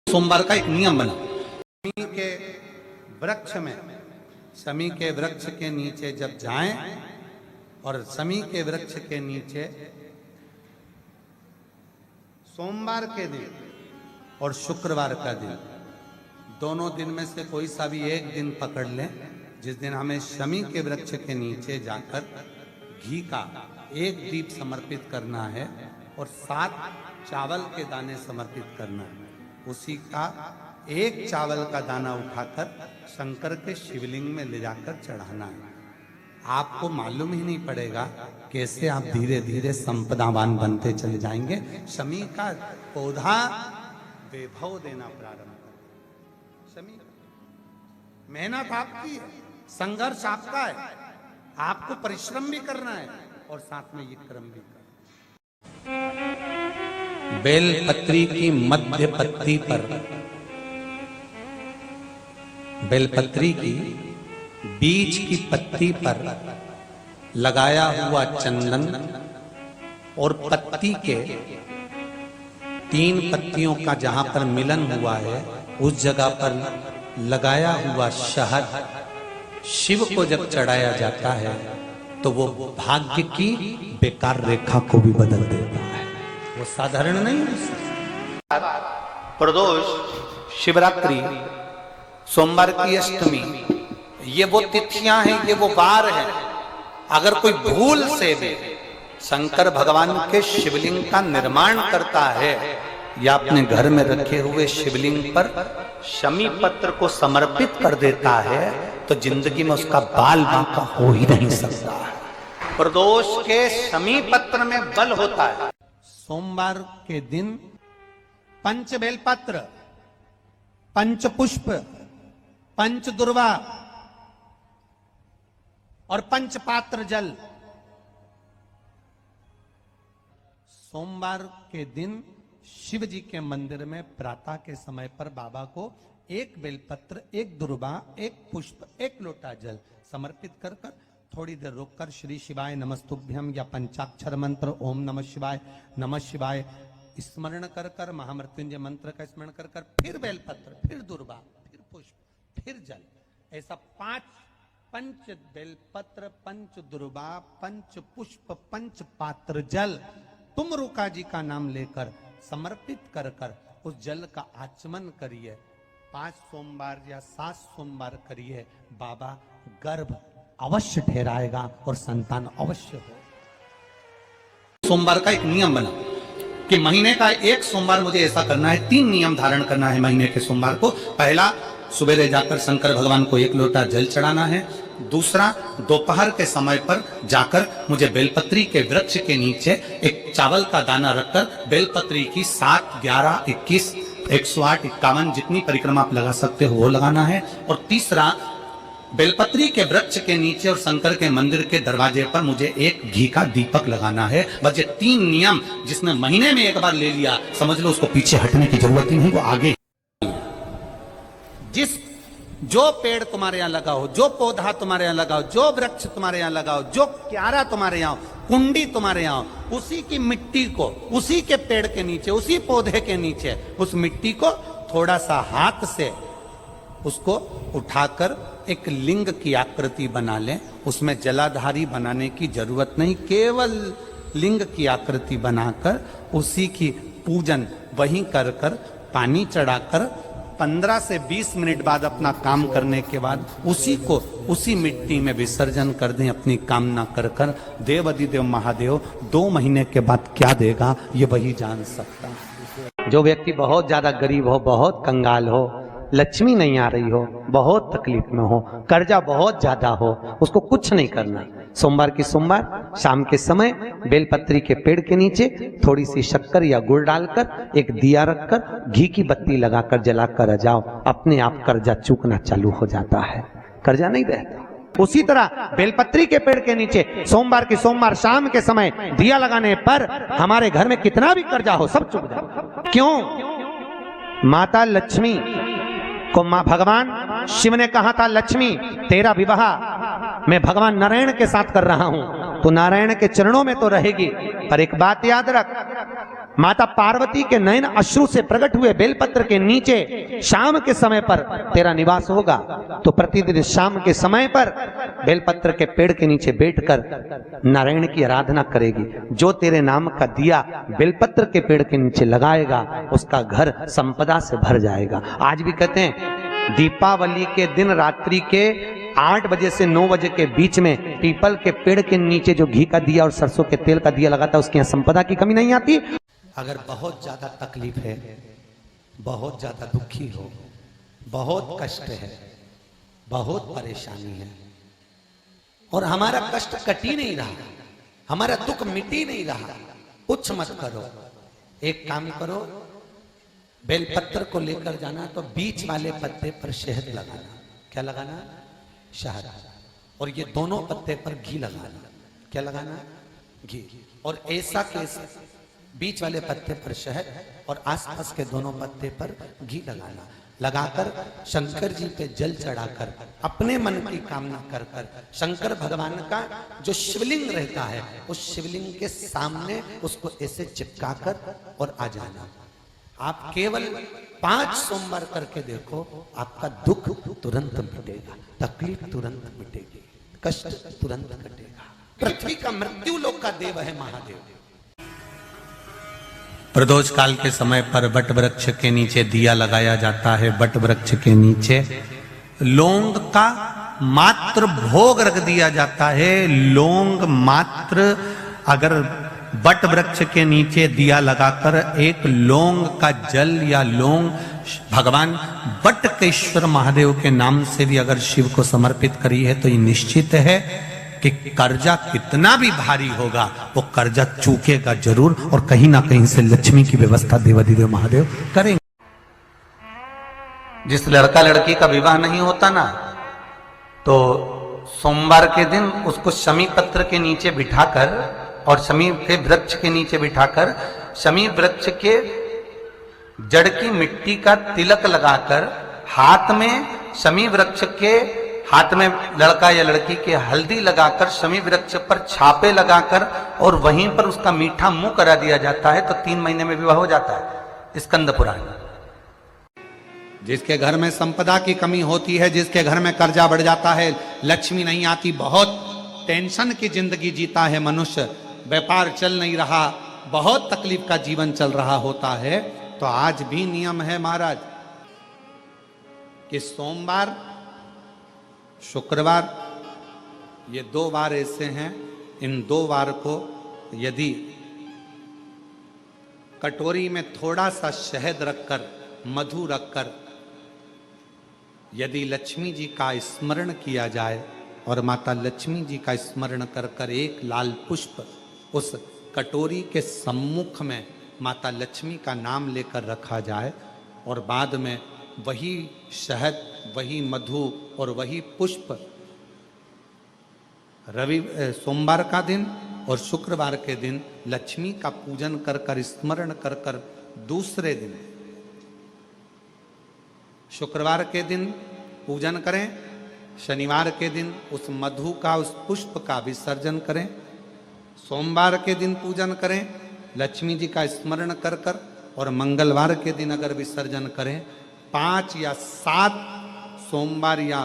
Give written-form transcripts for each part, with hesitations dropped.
सोमवार का एक नियम बना, शमी के वृक्ष में, शमी के वृक्ष के नीचे जब जाएं और शमी के वृक्ष के नीचे सोमवार के दिन और शुक्रवार का दिन, दोनों दिन में से कोई सा भी एक दिन पकड़ लें जिस दिन हमें शमी के वृक्ष के नीचे जाकर घी का एक दीप समर्पित करना है और 7 चावल के दाने समर्पित करना है। उसी का एक चावल का दाना उठाकर शंकर के शिवलिंग में ले जाकर चढ़ाना है। आपको मालूम ही नहीं पड़ेगा कैसे आप धीरे धीरे संपदावान बनते चले जाएंगे। शमी का पौधा वैभव देना प्रारंभ कर, शमी मेहनत आपकी है, संघर्ष आपका है, आपको परिश्रम भी करना है और साथ में ये कर्म भी करना। बेलपत्री की मध्य पत्ती पर, बेलपत्री की बीच की पत्ती पर लगाया हुआ चंदन और पत्ती के 3 पत्तियों का जहां पर मिलन हुआ है उस जगह पर लगाया हुआ शहद शिव को जब चढ़ाया जाता है तो वो भाग्य की बेकार रेखा को भी बदल देता है। वो साधारण नहीं है। प्रदोष, शिवरात्रि, सोमवार की अष्टमी, ये वो तिथियां हैं, ये वो वार हैं। अगर कोई भूल से भी शंकर भगवान के शिवलिंग का निर्माण करता है या अपने घर में रखे हुए शिवलिंग पर शमी पत्र को समर्पित कर देता है तो जिंदगी में उसका बाल बांका हो ही नहीं सकता। प्रदोष के शमी पत्र में बल होता है। सोमवार के दिन पंच बेलपत्र, पंच पुष्प, पंच दुर्वा और पंच पात्र जल। सोमवार के दिन शिव जी के मंदिर में प्रातः के समय पर बाबा को 1 बेलपत्र, 1 दुर्वा, 1 पुष्प, 1 लोटा जल समर्पित कर कर थोड़ी देर रुककर श्री शिवाय नमस्तुभ्यम या पंचाक्षर मंत्र ओम नमः शिवाय स्मरण कर कर, महामृत्युंजय मंत्र का स्मरण कर कर, फिर बेलपत्र, फिर दुर्वा, फिर पुष्प, फिर जल, ऐसा 5 पंच बेलपत्र, पंच दुर्वा, पंच पुष्प, पंच पात्र जल तुम रुका जी का नाम लेकर समर्पित कर कर उस जल का आचमन करिए। 5 सोमवार या 7 सोमवार करिए, बाबा गर्भ अवश्य ठहराएगा और संतान अवश्य हो। सोमवार का एक नियम बना कि महीने का एक सोमवार मुझे ऐसा करना है, 3 नियम धारण करना है महीने के सोमवार को। पहला, सुबह जाकर शंकर भगवान को 1 लोटा जल चढ़ाना है। दूसरा, दोपहर के समय पर जाकर मुझे बेलपत्री के वृक्ष के नीचे एक चावल का दाना रखकर बेलपत्री की 7, 11, 21, 108, 51 जितनी परिक्रमा आप लगा सकते हो वो लगाना है। और तीसरा, बेलपत्री के वृक्ष के नीचे और शंकर के मंदिर के दरवाजे पर मुझे एक घी का दीपक लगाना है। बस ये 3 नियम जिसने महीने में एक बार ले लिया, समझ लो उसको पीछे हटने की जरूरत ही नहीं, वो आगे। जो पेड़ तुम्हारे यहाँ लगाओ, जो पौधा तुम्हारे यहाँ लगाओ, जो वृक्ष तुम्हारे यहाँ लगाओ, जो क्यारा तुम्हारे यहाँ, कुंडी तुम्हारे यहाँ, उसी की मिट्टी को, उसी के पेड़ के नीचे, उसी पौधे के नीचे उस मिट्टी को थोड़ा सा हाथ से उसको उठाकर एक लिंग की आकृति बना लें। उसमें जलाधारी बनाने की जरूरत नहीं, केवल लिंग की आकृति बनाकर उसी की पूजन वहीं कर कर पानी चढ़ाकर 15 से 20 मिनट बाद अपना काम करने के बाद उसी को उसी मिट्टी में विसर्जन कर दें अपनी कामना कर कर। देव अधिदेव महादेव 2 महीने के बाद क्या देगा ये वही जान सकता है। जो व्यक्ति बहुत ज्यादा गरीब हो, बहुत कंगाल हो, लक्ष्मी नहीं आ रही हो, बहुत तकलीफ में हो, कर्जा बहुत ज्यादा हो, उसको कुछ नहीं करना। सोमवार की सोमवार शाम के समय बेलपत्री के पेड़ के नीचे थोड़ी सी शक्कर या गुड़ डालकर एक दिया रखकर घी की बत्ती लगाकर जलाकर जाओ, अपने आप कर्जा चूकना चालू हो जाता है, कर्जा नहीं रहता। उसी तरह बेलपत्री के पेड़ के नीचे सोमवार की सोमवार शाम के समय दिया लगाने पर हमारे घर में कितना भी कर्जा हो सब चुक जाए। क्यों? माता लक्ष्मी को भगवान शिव ने कहा था, लक्ष्मी तेरा विवाह मैं भगवान नारायण के साथ कर रहा हूं, तो नारायण के चरणों में तो रहेगी, पर एक बात याद रख, माता पार्वती के नयन अश्रु से प्रकट हुए बेलपत्र के नीचे शाम के समय पर तेरा निवास होगा। तो प्रतिदिन शाम के समय पर बेलपत्र के पेड़ के नीचे बैठकर नारायण की आराधना करेगी। जो तेरे नाम का दिया बेलपत्र के पेड़ के नीचे लगाएगा उसका घर संपदा से भर जाएगा। आज भी कहते हैं दीपावली के दिन रात्रि के 8 बजे से 9 बजे के बीच में पीपल के पेड़ के नीचे जो घी का दिया और सरसों के तेल का दिया लगाता है उसकी यहाँ संपदा की कमी नहीं आती। अगर बहुत ज्यादा तकलीफ है, बहुत ज्यादा दुखी हो, बहुत कष्ट है, बहुत परेशानी है और हमारा कष्ट कट ही नहीं रहा, हमारा दुख मिट ही नहीं रहा, कुछ मत करो, एक काम करो, बेलपत्र को लेकर जाना तो बीच वाले पत्ते पर शहद लगाना। क्या लगाना? शहद। और ये दोनों पत्ते पर घी लगाना। क्या लगाना? घी। और ऐसा कैसे? बीच वाले पत्ते पर शहद और आसपास के दोनों पत्ते पर घी लगाना। लगाकर शंकर जी पे जल चढ़ाकर अपने मन की कामना कर कर शंकर भगवान का जो शिवलिंग रहता है उस शिवलिंग के सामने उसको ऐसे चिपकाकर और आ जाना। आप केवल 5 सोमवार करके देखो, आपका दुख तुरंत मिटेगा, तकलीफ तुरंत मिटेगी, कष्ट तुरंत कटेगा। पृथ्वी का मृत्यु लोक का देव है महादेव। प्रदोष काल के समय पर बट वृक्ष के नीचे दिया लगाया जाता है। बट वृक्ष के नीचे लौंग का मात्र भोग रख दिया जाता है। लौंग मात्र, अगर बट वृक्ष के नीचे दिया लगाकर एक लौंग का जल या लौंग भगवान बटकेश्वर महादेव के नाम से भी अगर शिव को समर्पित करी है तो ये निश्चित है कि कर्जा कितना भी भारी होगा वो कर्जा चूकेगा जरूर और कहीं ना कहीं से लक्ष्मी की व्यवस्था देवाधिदेव महादेव करेंगे। जिस लड़का लड़की का विवाह नहीं होता ना, तो सोमवार के दिन उसको शमी पत्र के नीचे बिठाकर और शमी के वृक्ष के नीचे बिठाकर शमी वृक्ष के जड़ की मिट्टी का तिलक लगाकर हाथ में शमी वृक्ष के हाथ में लड़का या लड़की के हल्दी लगाकर शमी वृक्ष पर छापे लगाकर और वहीं पर उसका मीठा मुंह करा दिया जाता है तो 3 महीने में विवाह हो जाता है। स्कंद पुराण। जिसके घर में संपदा की कमी होती है, जिसके घर में कर्जा बढ़ जाता है, लक्ष्मी नहीं आती, बहुत टेंशन की जिंदगी जीता है मनुष्य, व्यापार चल नहीं रहा, बहुत तकलीफ का जीवन चल रहा होता है, तो आज भी नियम है महाराज कि सोमवार शुक्रवार ये 2 वार ऐसे हैं, इन 2 वार को यदि कटोरी में थोड़ा सा शहद रखकर मधु रखकर यदि लक्ष्मी जी का स्मरण किया जाए और माता लक्ष्मी जी का स्मरण कर कर एक लाल पुष्प उस कटोरी के सम्मुख में माता लक्ष्मी का नाम लेकर रखा जाए और बाद में वही शहद, वही मधु और वही पुष्प सोमवार का दिन और शुक्रवार के दिन लक्ष्मी का पूजन कर कर स्मरण कर कर दूसरे दिन शुक्रवार के दिन पूजन करें, शनिवार के दिन उस मधु का उस पुष्प का विसर्जन करें, सोमवार के दिन पूजन करें लक्ष्मी जी का स्मरण कर कर और मंगलवार के दिन अगर विसर्जन करें, 5 या 7 सोमवार या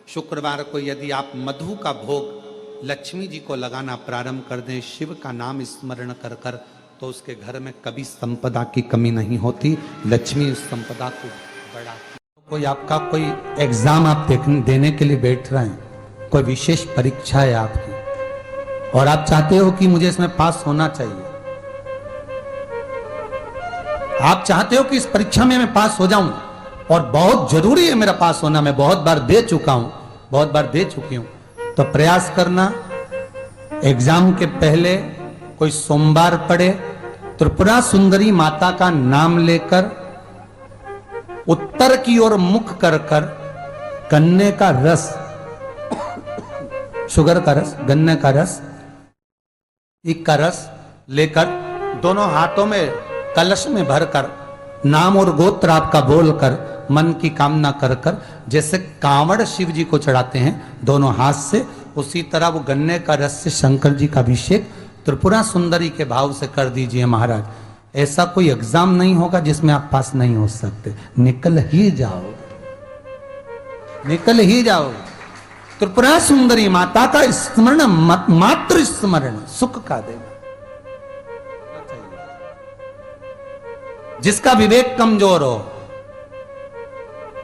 शुक्रवार को यदि आप मधु का भोग लक्ष्मी जी को लगाना प्रारंभ कर दें शिव का नाम स्मरण कर कर, तो उसके घर में कभी संपदा की कमी नहीं होती, लक्ष्मी उस संपदा को बढ़ाती। कोई आपका कोई एग्जाम आप देने के लिए बैठ रहे हैं, कोई विशेष परीक्षा है आपकी और आप चाहते हो कि मुझे इसमें पास होना चाहिए, आप चाहते हो कि इस परीक्षा में मैं पास हो जाऊं और बहुत जरूरी है मेरा पास होना, मैं बहुत बार दे चुका हूं, बहुत बार दे चुकी हूं, तो प्रयास करना एग्जाम के पहले कोई सोमवार पड़े, त्रिपुरा सुंदरी माता का नाम लेकर उत्तर की ओर मुख कर कर गन्ने का रस, शुगर का रस, गन्ने का रस, एक का रस लेकर दोनों हाथों में कलश में भरकर नाम और गोत्र आपका बोलकर मन की कामना कर कर जैसे कांवड़ शिव जी को चढ़ाते हैं दोनों हाथ से, उसी तरह वो गन्ने का रस से शंकर जी का अभिषेक त्रिपुरा सुंदरी के भाव से कर दीजिए महाराज। ऐसा कोई एग्जाम नहीं होगा जिसमें आप पास नहीं हो सकते, निकल ही जाओ, निकल ही जाओ। त्रिपुरा सुंदरी माता का स्मरण, मात्र स्मरण सुख का देगा। जिसका विवेक कमजोर हो,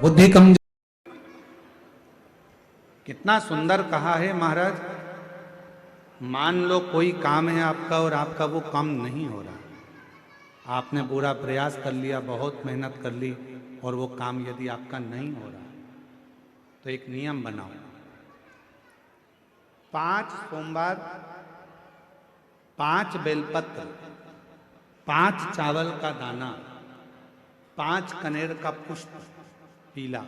बुद्धि कमजोर। कितना सुंदर कहा है महाराज। मान लो कोई काम है आपका और आपका वो काम नहीं हो रहा, आपने पूरा प्रयास कर लिया, बहुत मेहनत कर ली, और वो काम यदि आपका नहीं हो रहा, तो एक नियम बनाओ। 5 सोमवार, 5 बेलपत्र, 5 चावल का दाना, 5 कनेर का पुष्प पीला,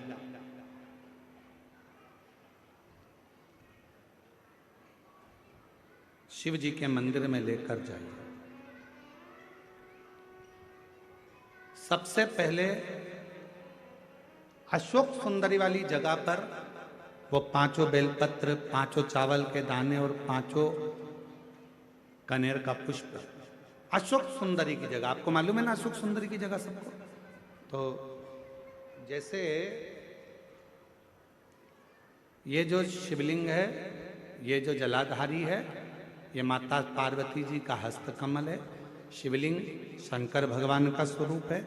शिव जी के मंदिर में लेकर जाइए। सबसे पहले अशोक सुंदरी वाली जगह पर वो 5 बेलपत्र, 5 चावल के दाने और 5 कनेर का पुष्प अशोक सुंदरी की जगह, आपको मालूम है ना अशोक सुंदरी की जगह सबको। तो जैसे ये जो शिवलिंग है, ये जो जलाधारी है, ये माता पार्वती जी का हस्तकमल है। शिवलिंग शंकर भगवान का स्वरूप है।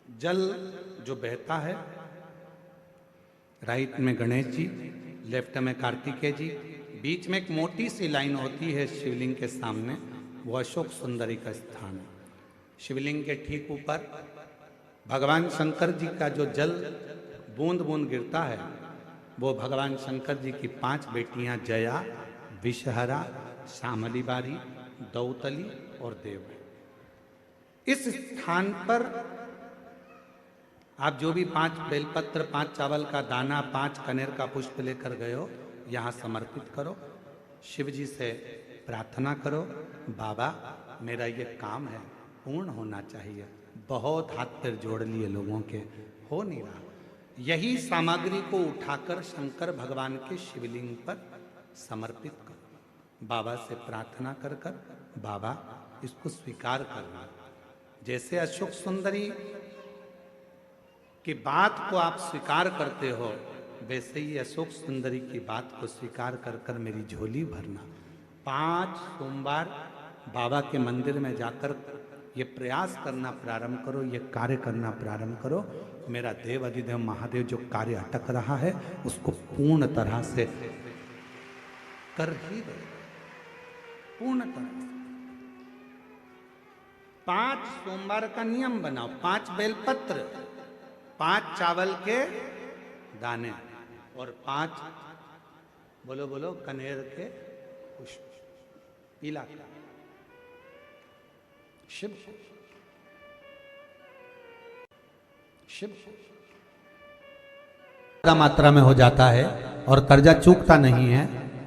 जल जो बहता है, राइट में गणेश जी, लेफ्ट में कार्तिकेय जी, बीच में एक मोटी सी लाइन होती है शिवलिंग के सामने, वो अशोक सुंदरी का स्थान है। शिवलिंग के ठीक ऊपर भगवान शंकर जी का जो जल बूंद बूंद गिरता है, वो भगवान शंकर जी की 5 बेटियां जया, विषहरा, श्यामली बारी, दौतली और देव। इस स्थान पर आप जो भी 5 बेलपत्र, 5 चावल का दाना, 5 कनेर का पुष्प लेकर गए हो, यहाँ समर्पित करो। शिव जी से प्रार्थना करो, बाबा मेरा ये काम है पूर्ण होना चाहिए। बहुत हाथ पैर जोड़ लिए लोगों के, हो नहीं रहा। यही सामग्री को उठाकर शंकर भगवान के शिवलिंग पर समर्पित करो। बाबा से प्रार्थना कर कर, बाबा इसको स्वीकार करना। जैसे अशोक सुंदरी की बात को आप स्वीकार करते हो, वैसे ही अशोक सुंदरी की बात को स्वीकार कर कर मेरी झोली भरना। 5 सोमवार बाबा के मंदिर में जाकर ये प्रयास करना प्रारंभ करो, ये कार्य करना प्रारंभ करो। मेरा देव अधिदेव महादेव जो कार्य अटक रहा है उसको पूर्ण तरह से कर ही दो, पूर्ण तरह से। 5 सोमवार का नियम बनाओ, 5 बेलपत्र, 5 चावल के दाने और 5 बोलो बोलो कनेर के पुष्प पीला शिव शिव मात्रा में हो जाता है और कर्जा चूकता नहीं है।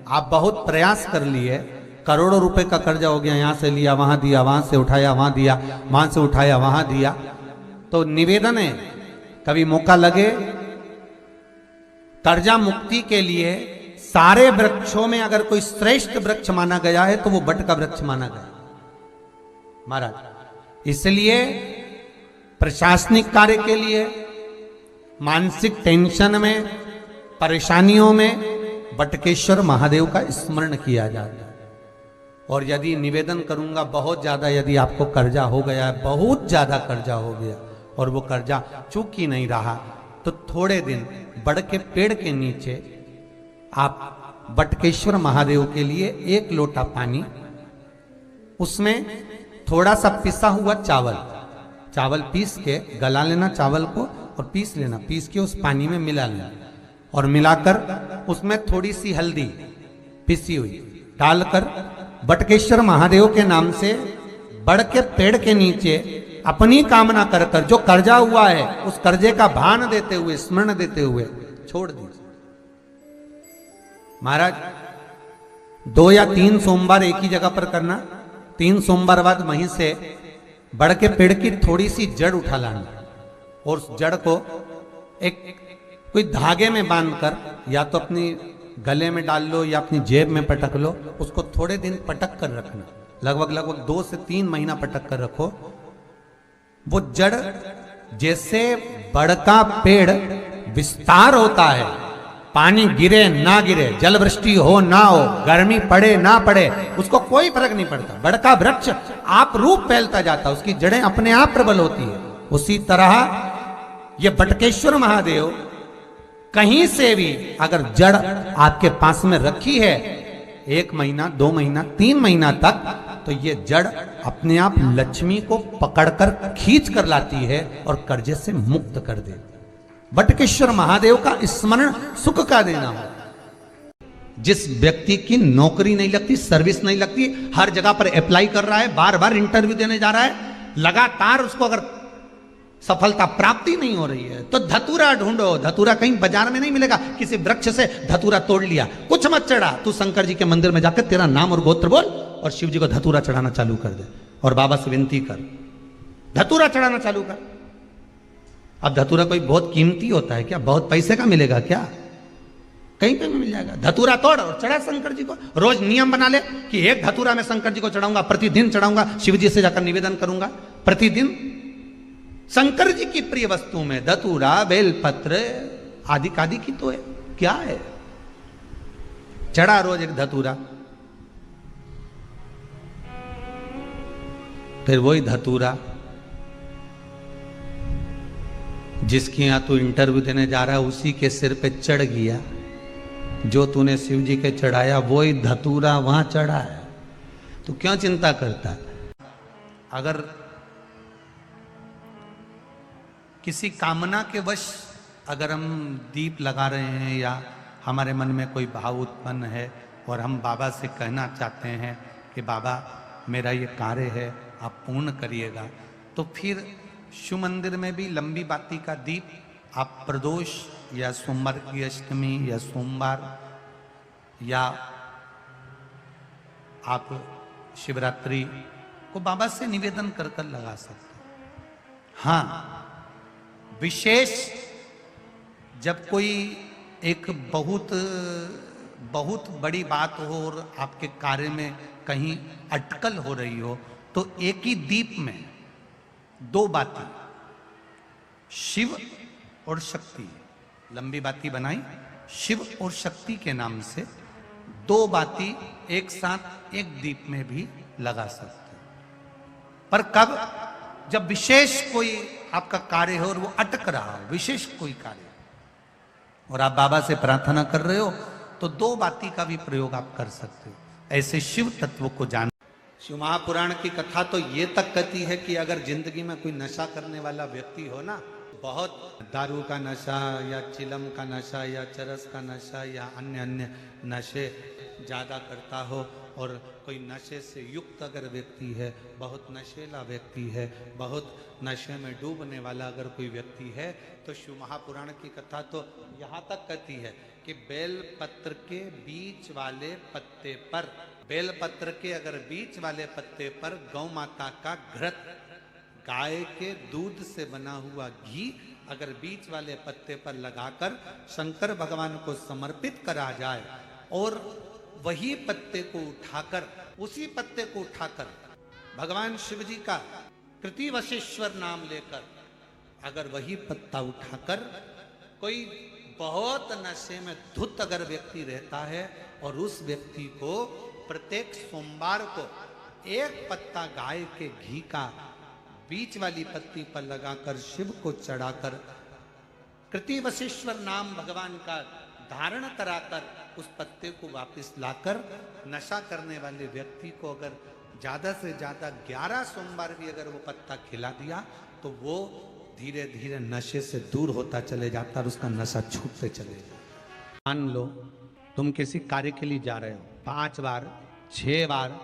आप बहुत प्रयास कर लिए, करोड़ों रुपए का कर्जा हो गया, यहां से लिया वहां दिया, वहां से उठाया वहां दिया, वहां से उठाया वहां दिया। तो निवेदन है, कभी मौका लगे कर्जा मुक्ति के लिए सारे वृक्षों में अगर कोई श्रेष्ठ वृक्ष माना गया है तो वो बट का वृक्ष माना गया महाराज। इसलिए प्रशासनिक कार्य के लिए, मानसिक टेंशन में, परेशानियों में बटकेश्वर महादेव का स्मरण किया जाता है। और यदि निवेदन करूंगा बहुत ज्यादा, यदि आपको कर्जा हो गया है, बहुत ज्यादा कर्जा हो गया और वो कर्जा चूक ही नहीं रहा, तो थोड़े दिन बड़ के पेड़ के नीचे आप बटकेश्वर महादेव के लिए 1 लोटा पानी, उसमें थोड़ा सा पिसा हुआ चावल पीस के गला लेना चावल को और पीस लेना, पीस के उस पानी में मिला लेना और मिलाकर उसमें थोड़ी सी हल्दी पिसी हुई डालकर बटकेश्वर महादेव के नाम से बड़ के पेड़ के नीचे अपनी कामना कर कर जो कर्जा हुआ है उस कर्जे का भान देते हुए, स्मरण देते हुए छोड़ दीजिए महाराज। 2 या 3 सोमवार एक ही जगह पर करना। 3 सोमवार बाद वहीं से बड़ के पेड़ की थोड़ी सी जड़ उठा लाना और उस जड़ को एक कोई धागे में बांधकर, या तो अपनी गले में डाल लो या अपनी जेब में पटक लो, उसको थोड़े दिन पटक कर रखना, लगभग 2 से 3 महीना पटक कर रखो। वो जड़ जैसे बड़का पेड़ विस्तार होता है, पानी गिरे ना गिरे, जल वृष्टि हो ना हो, गर्मी पड़े ना पड़े, उसको कोई फर्क नहीं पड़ता। बड़का वृक्ष आप रूप फैलता जाता, उसकी जड़ें अपने आप प्रबल होती है। उसी तरह ये बटकेश्वर महादेव कहीं से भी अगर जड़ आपके पास में रखी है 1 महीना 2 महीना 3 महीना तक, तो ये जड़ अपने आप लक्ष्मी को पकड़कर खींच कर लाती है और कर्जे से मुक्त कर देती। बटकेश्वर महादेव का स्मरण सुख का देना हो। जिस व्यक्ति की नौकरी नहीं लगती, सर्विस नहीं लगती, हर जगह पर अप्लाई कर रहा है, बार बार इंटरव्यू देने जा रहा है, लगातार उसको अगर सफलता प्राप्ति नहीं हो रही है, तो धतूरा ढूंढो। धतूरा कहीं बाजार में नहीं मिलेगा, किसी वृक्ष से धतूरा तोड़ लिया, कुछ मत चढ़ा, तू शंकर जी के मंदिर में जाकर तेरा नाम और गोत्र बोल और शिव जी को धतूरा चढ़ाना चालू कर दे और बाबा से विनती कर, धतूरा चढ़ाना चालू कर। अब धतूरा कोई बहुत कीमती होता है क्या? बहुत पैसे का मिलेगा क्या? कहीं पे भी मिल जाएगा। धतूरा तोड़ और चढ़ा शंकर जी को। रोज नियम बना ले कि 1 धतूरा मैं शंकर जी को चढ़ाऊंगा, प्रतिदिन चढ़ाऊंगा, शिव जी से जाकर निवेदन करूंगा प्रतिदिन। शंकर जी की प्रिय वस्तु में धतूरा, बेलपत्र आदि कादि की तो है, क्या है? चढ़ा रोज 1 धतूरा, फिर वही धतूरा जिसके यहां तू इंटरव्यू देने जा रहा है उसी के सिर पे चढ़ गया। जो तूने शिव जी के चढ़ाया वही धतूरा वहां चढ़ा है, तू क्यों चिंता करता है? अगर किसी कामना के वश अगर हम दीप लगा रहे हैं या हमारे मन में कोई भाव उत्पन्न है और हम बाबा से कहना चाहते हैं कि बाबा मेरा ये कार्य है आप पूर्ण करिएगा, तो फिर शिव मंदिर में भी लंबी बाती का दीप आप प्रदोष या सोमवार की अष्टमी या सोमवार या आप शिवरात्रि को बाबा से निवेदन कर कर लगा सकते हैं। हाँ, विशेष जब कोई एक बहुत बड़ी बात हो और आपके कार्य में कहीं अटकल हो रही हो, तो एक ही दीप में 2 बाती, शिव और शक्ति, लंबी बाती बनाई शिव और शक्ति के नाम से, 2 बाती एक साथ एक दीप में भी लगा सकते हैं। पर कब? जब विशेष कोई आपका कार्य हो और वो अटक रहा हो, विशेष कोई कार्य, और आप बाबा से प्रार्थना कर रहे हो, तो 2 बाती का भी प्रयोग आप कर सकते हो। ऐसे शिव तत्व को जान। शिव महापुराण की कथा तो ये तक कहती है कि अगर जिंदगी में कोई नशा करने वाला व्यक्ति हो ना, बहुत दारू का नशा या चिलम का नशा या चरस का नशा या अन्य नशे ज़्यादा करता हो, और कोई नशे से युक्त अगर व्यक्ति है, बहुत नशेला व्यक्ति है, बहुत नशे में डूबने वाला अगर कोई व्यक्ति है, तो शिव महापुराण की कथा तो यहाँ तक कहती है कि बेलपत्र के बीच वाले पत्ते पर, बेलपत्र के अगर बीच वाले पत्ते पर गौ माता का घृत, गाय के दूध से बना हुआ घी अगर बीच वाले पत्ते पर लगाकर शंकर भगवान को समर्पित करा जाए, और वही पत्ते को उठाकर, उसी पत्ते को उठाकर भगवान शिव जी का कृतिवशेश्वर नाम लेकर, अगर वही पत्ता उठाकर कोई बहुत नशे में धुत अगर व्यक्ति रहता है और उस व्यक्ति को प्रत्येक सोमवार को 1 पत्ता गाय के घी का बीच वाली पत्ती पर लगाकर शिव को चढ़ाकर कृतिवशेश्वर नाम भगवान का धारण कराकर उस पत्ते को वापस लाकर नशा करने वाले व्यक्ति को अगर ज्यादा से ज्यादा 11 सोमवार भी अगर वो पत्ता खिला दिया, तो वो धीरे धीरे नशे से दूर होता चले जाता और उसका नशा छूटते चले जाता। मान लो तुम किसी कार्य के लिए जा रहे हो, 5 बार 6 बार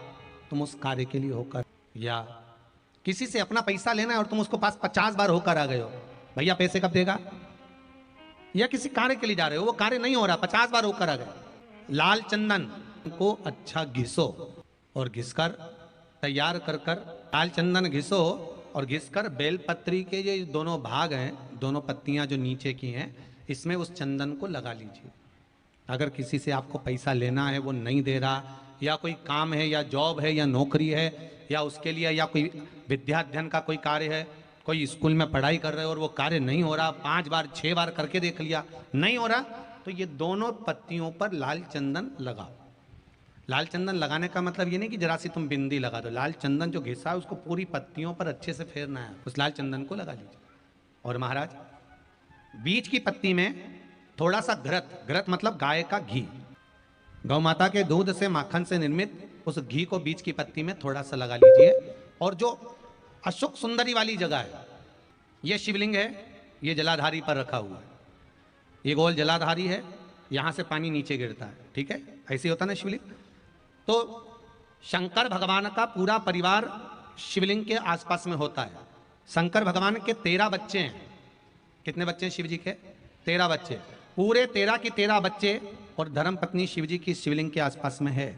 तुम उस कार्य के लिए होकर, या किसी से अपना पैसा लेना है और तुम उसको पास 50 बार होकर आ गए हो, भैया पैसे कब देगा, या किसी कार्य के लिए जा रहे हो, वो कार्य नहीं हो रहा, 50 बार होकर आ गए, लाल चंदन को अच्छा घिसो और घिसकर तैयार कर कर, लाल चंदन घिसो और घिसकर बेलपत्री के ये दोनों भाग हैं, दोनों पत्तियां जो नीचे की हैं, इसमें उस चंदन को लगा लीजिए अगर किसी से आपको पैसा लेना है, वो नहीं दे रहा, या कोई काम है या जॉब है या नौकरी है या उसके लिए, या कोई विद्याध्ययन का कोई कार्य है, कोई स्कूल में पढ़ाई कर रहे हो और वो कार्य नहीं हो रहा, 5 बार 6 बार करके देख लिया नहीं हो रहा, तो ये दोनों पत्तियों पर लाल चंदन लगाओ। लाल चंदन लगाने का मतलब ये नहीं कि जरा सी तुम बिंदी लगा दो, लाल चंदन जो घिसा है उसको पूरी पत्तियों पर अच्छे से फेरना है, उस लाल चंदन को लगा लीजिए। और महाराज बीच की पत्ती में थोड़ा सा घृत, घृत मतलब गाय का घी, गौ माता के दूध से माखन से निर्मित उस घी को बीच की पत्ती में थोड़ा सा लगा लीजिए। और जो अशोक सुंदरी वाली जगह है, ये शिवलिंग है, ये जलाधारी पर रखा हुआ है, ये गोल जलाधारी है, यहां से पानी नीचे गिरता है, ठीक है, ऐसे होता ना शिवलिंग। तो शंकर भगवान का पूरा परिवार शिवलिंग के आसपास में होता है। शंकर भगवान के 13 बच्चे हैं। कितने बच्चे हैं शिव जी के? 13 बच्चे, पूरे 13 के 13 बच्चे और धर्म पत्नी शिव जी की शिवलिंग के आसपास में है।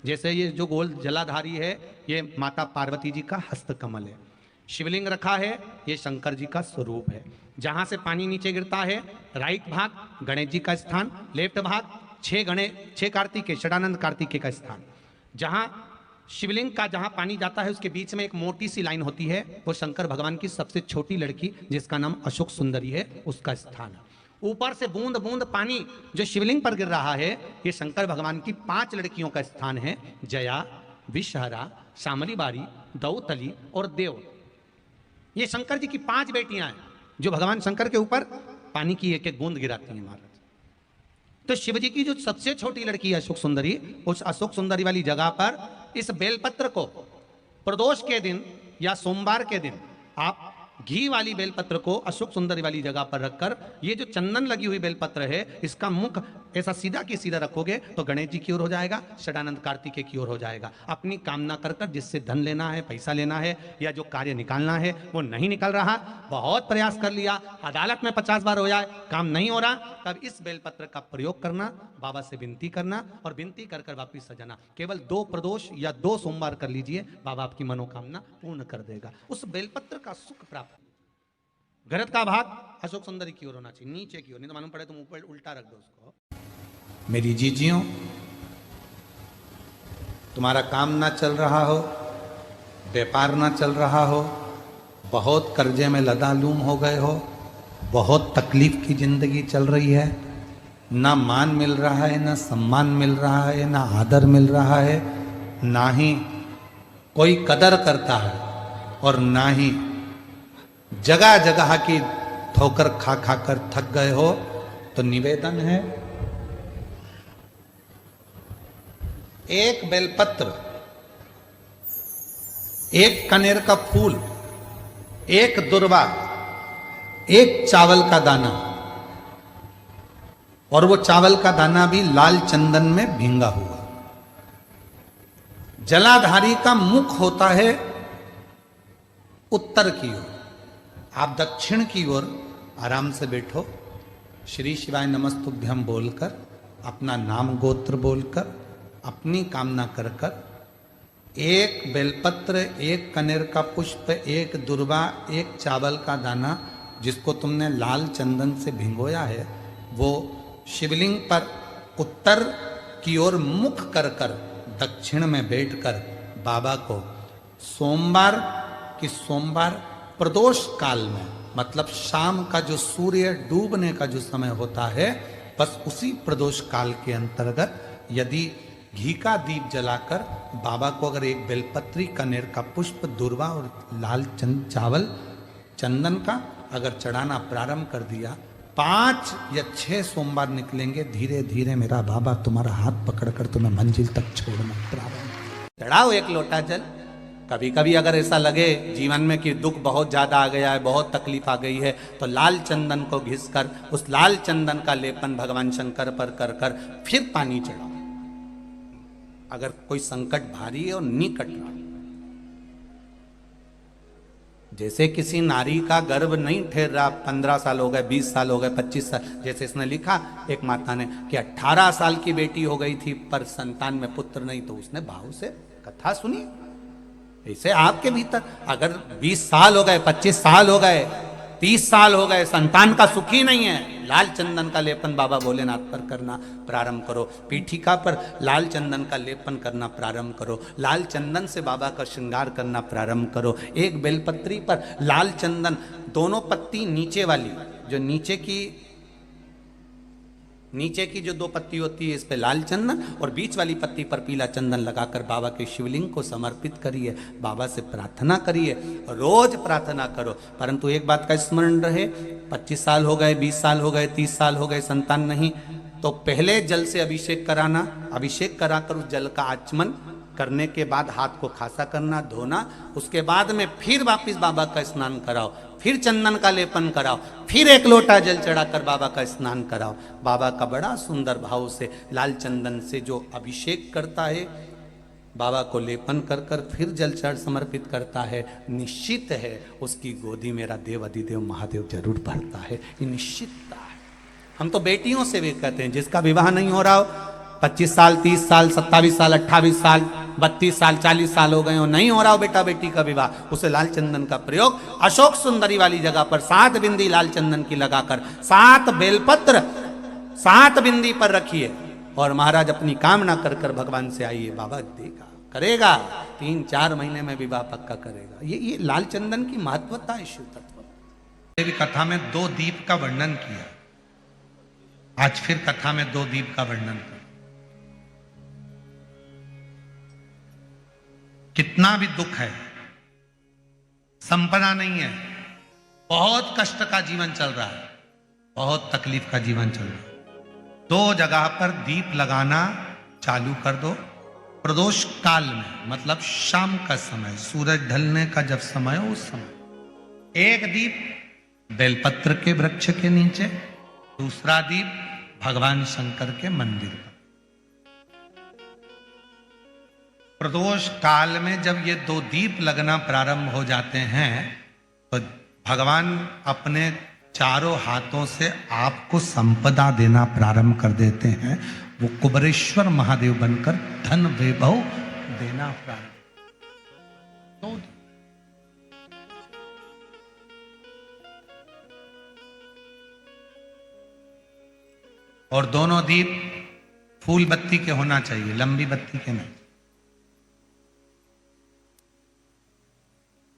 जैसे ये जो गोल जलाधारी है, ये माता पार्वती जी का हस्त कमल है। शिवलिंग रखा है, ये शंकर जी का स्वरूप है। जहां से पानी नीचे गिरता है, राइट भाग गणेश जी का स्थान, लेफ्ट भाग 6 कार्तिकेय, षडानंद कार्तिकेय का स्थान। जहां शिवलिंग का जहां पानी जाता है उसके बीच में एक मोटी सी लाइन होती है, वो शंकर भगवान की सबसे छोटी लड़की जिसका नाम अशोक सुंदरी है, उसका स्थान है। ऊपर से बूंद बूंद पानी जो शिवलिंग पर गिर रहा है, ये शंकर भगवान की 5 लड़कियों का स्थान है, जया, विषहरा, शामली बारी, दौतली और देव। ये शंकर जी की 5 बेटियां हैं जो भगवान शंकर के ऊपर पानी की एक एक बूंद गिराती हैं महाराज। तो शिव जी की जो सबसे छोटी लड़की है अशोक सुंदरी, उस अशोक सुंदरी वाली जगह पर इस बेलपत्र को प्रदोष के दिन या सोमवार के दिन आप घी वाली बेलपत्र को अशोक सुंदरी वाली जगह पर रखकर, ये जो चंदन लगी हुई बेलपत्र है, इसका मुख ऐसा सीधा की सीधा रखोगे तो गणेश जी की ओर हो जाएगा, षडानंद कार्तिकेय की ओर हो जाएगा। अपनी कामना कर कर जिससे धन लेना है, पैसा लेना है या जो कार्य निकालना है वो नहीं निकल रहा, बहुत प्रयास कर लिया, अदालत में 50 बार हो जाए, काम नहीं हो रहा, तब इस बेलपत्र का प्रयोग करना, बाबा से विनती करना और विनती कर कर वापिस सजाना। केवल 2 प्रदोष या 2 सोमवार कर लीजिए, बाबा आपकी मनोकामना पूर्ण कर देगा। उस बेलपत्र का सुख प्राप्त। घृत का भाग अशोक सुंदरी की ओर होना चाहिए, नीचे की ओर, नहीं तो मालूम पड़े तुम ऊपर उल्टा रख दो उसको। मेरी जीजियों, तुम्हारा काम ना चल रहा हो, व्यापार ना चल रहा हो, बहुत कर्जे में लदालूम हो गए हो, बहुत तकलीफ की जिंदगी चल रही है, ना मान मिल रहा है, ना सम्मान मिल रहा है, ना आदर मिल रहा है, ना ही कोई कदर करता है और ना ही जगह जगह की ठोकर खा खा कर थक गए हो, तो निवेदन है, एक बेलपत्र, एक कनेर का फूल, एक दुर्वा, एक चावल का दाना, और वो चावल का दाना भी लाल चंदन में भींगा हुआ। जलाधारी का मुख होता है उत्तर की ओर, आप दक्षिण की ओर आराम से बैठो, श्री शिवाय नमस्तुभ्यम बोलकर, अपना नाम गोत्र बोलकर, अपनी कामना कर कर, एक बेलपत्र, एक कनेर का पुष्प, एक दुर्वा, एक चावल का दाना जिसको तुमने लाल चंदन से भिगोया है, वो शिवलिंग पर उत्तर की ओर मुख कर कर दक्षिण में बैठकर बाबा को सोमवार की सोमवार प्रदोष काल में, मतलब शाम का जो सूर्य डूबने का जो समय होता है, बस उसी प्रदोष काल के अंतर्गत यदि घी का दीप जलाकर बाबा को अगर एक बेलपत्री, कनेर का पुष्प, दुर्वा और लाल चावल चंदन का अगर चढ़ाना प्रारंभ कर दिया, 5 या 6 सोमवार निकलेंगे, धीरे धीरे मेरा बाबा तुम्हारा हाथ पकड़कर तुम्हें मंजिल तक छोड़ना प्रारंभ। चढ़ाओ एक लोटा जल। कभी कभी अगर ऐसा लगे जीवन में कि दुख बहुत ज्यादा आ गया है, बहुत तकलीफ आ गई है, तो लाल चंदन को घिसकर उस लाल चंदन का लेपन भगवान शंकर पर कर कर फिर पानी चढ़ाओ। अगर कोई संकट भारी है और निकट रहा, जैसे किसी नारी का गर्भ नहीं ठहर रहा, 15 साल हो गए, 20 साल हो गए, 25 साल, जैसे इसने लिखा एक माता ने कि 18 साल की बेटी हो गई थी पर संतान में पुत्र नहीं, तो उसने भाव से कथा सुनी। ऐसे आपके भीतर अगर 20 साल हो गए, 25 साल हो गए, 30 साल हो गए, संतान का सुख ही नहीं है, लाल चंदन का लेपन बाबा भोलेनाथ पर करना प्रारंभ करो। पीठिका पर लाल चंदन का लेपन करना प्रारंभ करो। लाल चंदन से बाबा का श्रृंगार करना प्रारंभ करो। एक बेलपत्री पर लाल चंदन, दोनों पत्ती नीचे वाली, जो नीचे की जो 2 पत्ती होती है इस पे लाल चंदन, और बीच वाली पत्ती पर पीला चंदन लगाकर बाबा के शिवलिंग को समर्पित करिए। बाबा से प्रार्थना करिए, रोज प्रार्थना करो। परंतु एक बात का स्मरण रहे, 25 साल हो गए, 20 साल हो गए, 30 साल हो गए, संतान नहीं, तो पहले जल से अभिषेक कराना। अभिषेक कराकर उस जल का आचमन करने के बाद हाथ को खासा करना, धोना। उसके बाद में फिर वापिस बाबा का स्नान कराओ, फिर चंदन का लेपन कराओ, फिर 1 लोटा जल चढ़ाकर बाबा का स्नान कराओ। बाबा का बड़ा सुंदर भाव से लाल चंदन से जो अभिषेक करता है, बाबा को लेपन कर कर फिर जल चढ़ समर्पित करता है, निश्चित है उसकी गोदी मेरा देव अधिदेव महादेव जरूर भरता है। ये निश्चितता है। हम तो बेटियों से भी कहते हैं, जिसका विवाह नहीं हो रहा हो, 25 साल, 30 साल, 27 साल, 28 साल, 32 साल, 40 साल हो गए हो, नहीं हो रहा हो बेटा बेटी का विवाह, उसे लाल चंदन का प्रयोग अशोक सुंदरी वाली जगह पर 7 बिंदी लाल चंदन की लगाकर 7 बेलपत्र 7 बिंदी पर रखिए और महाराज अपनी कामना कर कर भगवान से आइए। बाबा देगा, करेगा, 3-4 महीने में विवाह पक्का करेगा। ये लाल चंदन की महत्वता है शिव तत्व। देवी कथा में 2 दीप का वर्णन किया, आज फिर कथा में 2 दीप का वर्णन कर। कितना भी दुख है, संपदा नहीं है, बहुत कष्ट का जीवन चल रहा है, बहुत तकलीफ का जीवन चल रहा है, 2 जगह पर दीप लगाना चालू कर दो। प्रदोष काल में, मतलब शाम का समय, सूरज ढलने का जब समय हो, उस समय 1 दीप बेलपत्र के वृक्ष के नीचे, दूसरा दीप भगवान शंकर के मंदिर पर। प्रदोष काल में जब ये 2 दीप लगना प्रारंभ हो जाते हैं तो भगवान अपने चारों हाथों से आपको संपदा देना प्रारंभ कर देते हैं। वो कुबरेश्वर महादेव बनकर धन वैभव देना प्रारंभ। तो और दोनों दीप फूल बत्ती के होना चाहिए, लंबी बत्ती के नहीं।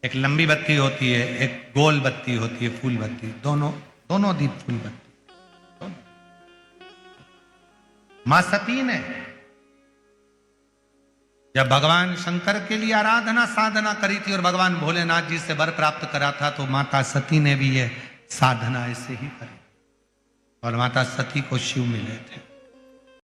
एक लंबी बत्ती होती है, एक गोल बत्ती होती है, फूल बत्ती, दोनों दीप फूल बत्ती। मां सती ने जब भगवान शंकर के लिए आराधना साधना करी थी और भगवान भोलेनाथ जी से वर प्राप्त करा था, तो माता सती ने भी ये साधना ऐसे ही करी और माता सती को शिव मिले थे।